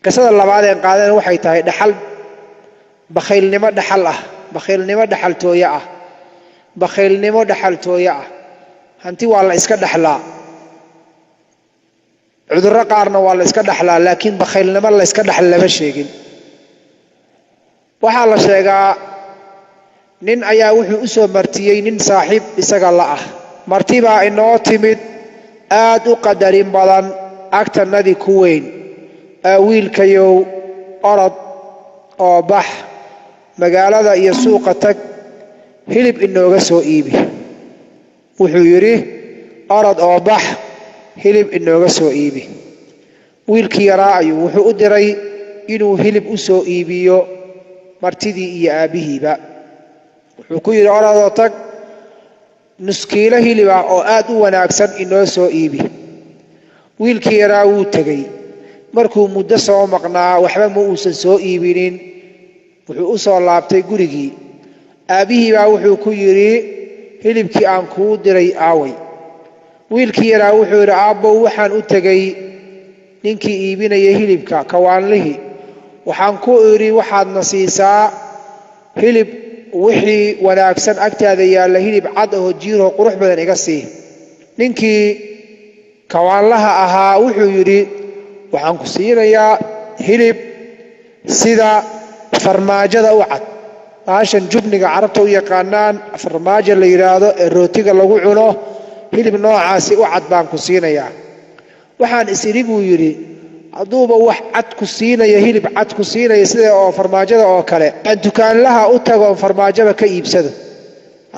قصة اللبادين قادين وحي تاهي دحل بخيل نما دحل بخيل نما دحل تويا بخيل نما دحل تويا هانتي والله اسكا دحلا عذر قارنا والله اسكا دحلا لكن بخيل نما الله اسكا دحل لما شيغين waxaa la sheegaa nin ayaa wuxuu u soo martiyay nin saaxiib isaga la ah martiba inoo timid aad u qadarin badan agtanadi ku weyn wiilkayow orod oo bax magaalada iyo suuqa tag hilib inooga soo iibi wuxuu yiri orod oo bax hilib inooga soo iibi wiilkii yaraa ayuu wuxuu u diray inuu hilib u soo iibiyo martidii iyo aabihiiba wuxuu ku yiri oradoo tag nuskiila hilib ah oo aad u wanaagsan inoo soo iibi wiilkii yaraa wuu tegay markuu muddo soo maqnaa waxba ma uusan soo iibinin wuxuu u soo laabtay gurigii aabihiibaa wuxuu ku yiri hilibkii aan kuu diray aaway wiilkii yaraa wuxuu yiri aabbow waxaan u tegay ninkii iibinaya hilibka kawaanlihii waxaan ku iri waxaad nasiisaa hilib wixii wanaagsan agtaada yaala hilib cad oo jiiro qurux badan iga sii ninkii kawaanlaha ahaa wuxuu yiri waxaan ku siinayaa hilib sida farmaajada u cad baashan jubniga carabta u yaqaanaan farmaajo la yiraahdo ee rootiga lagu cuno hilib noocaasi u cad baan ku siinayaa waxaan isiri buu yiri aduuba wax cad ku siinaya hilib cad ku siinaya sida oo farmaajada oo kale aan dukaanlaha u tago farmaajada ka iibsado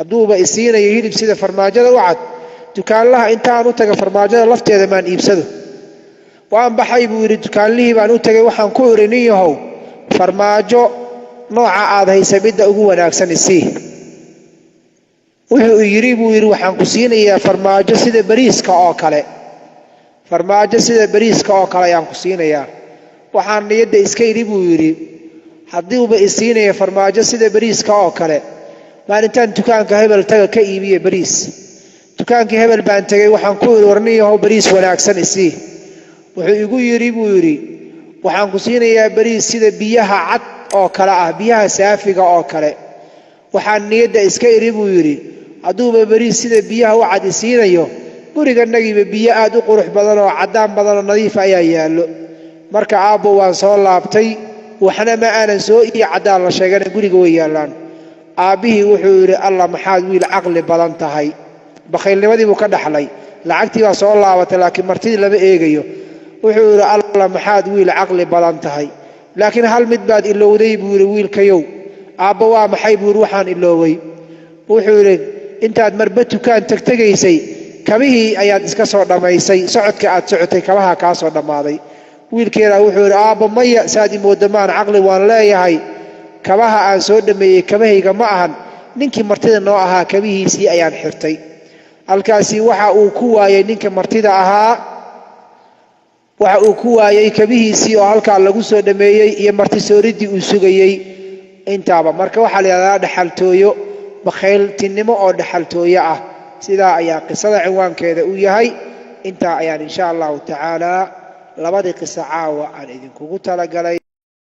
aduuba isiinaya hilib sida farmaajada u cad dukaanlaha intaan u tago farmaajada lafteeda maan iibsado waan baxay buu yiri dukaanlihii baan u tagay waxaan ku orinayahow farmaajo nooca aad haysamida ugu wanaagsan isii wuxuu yiri buu yiri waxaan ku siinayaa farmaajo sida bariiska oo kale farmaajo sida bariiska oo kale ayaan ku siinayaa waxaan niyada iska iri buu yiri haddii uu isiinaya farmaajo sida bariiska oo kale maalintan dukaanka hebel taga ka iibiye bariis dukaankii hebel baan tagay waxaan ku warniyahay bariis wanaagsan isii wuxuu igu yiri buu yiri waxaan ku siinayaa bariis sida biyaha cad oo kale ah biyaha saafiga oo kale waxaan niyada iska iri buu yiri hadduu bariis sida biyaha u cad isiinayo gurigannagiiba biyo aad u qurux badan oo cadaan badan oo nadiif ayaa yaalo marka aabbo waan soo laabtay waxna ma aanan soo ii cadaan la sheegan guriga way yaalaan aabihii wuxuu yiri alla maxaad wiil aqli badan tahay bakhaylnimadii buu ka dhaxlay lacagtii waa soo laabatay laakiin martidii lama eegayo wuxuu yiri alla maxaad wiil aqli badan tahay laakiin hal mid baad ilowday buu yiri wiilkayow aabbo waa maxay buu yiri waxaan ilooway wuxuu yiri intaad marba dukaan tagtagaysay kabihii ayaad iska soo dhamaysay socodka aad socotay kabaha ka soo dhamaaday wiilkeena wuxuu yiri aabba maya saadi moodamaan aqli waan leeyahay kabaha aan soo dhameeyay kabahayga ma ahan ninkii martida noo ahaa kabihiisii ayaan xirtay halkaasi waxa uu ku waayay ninka martida ahaa waxa uu ku waayay kabihiisii oo halka lagu soo dhameeyay iyo marti sooridii uu sugayay intaaba marka waxa la yiraahdaa dhaxaltooyo bakhayltinimo oo dhaxaltooyo ah sidaa ayaa qisada cinwaankeeda u yahay inta ayaan insha Allah ta'ala labadii qiso caawa aan idinkugu tala galay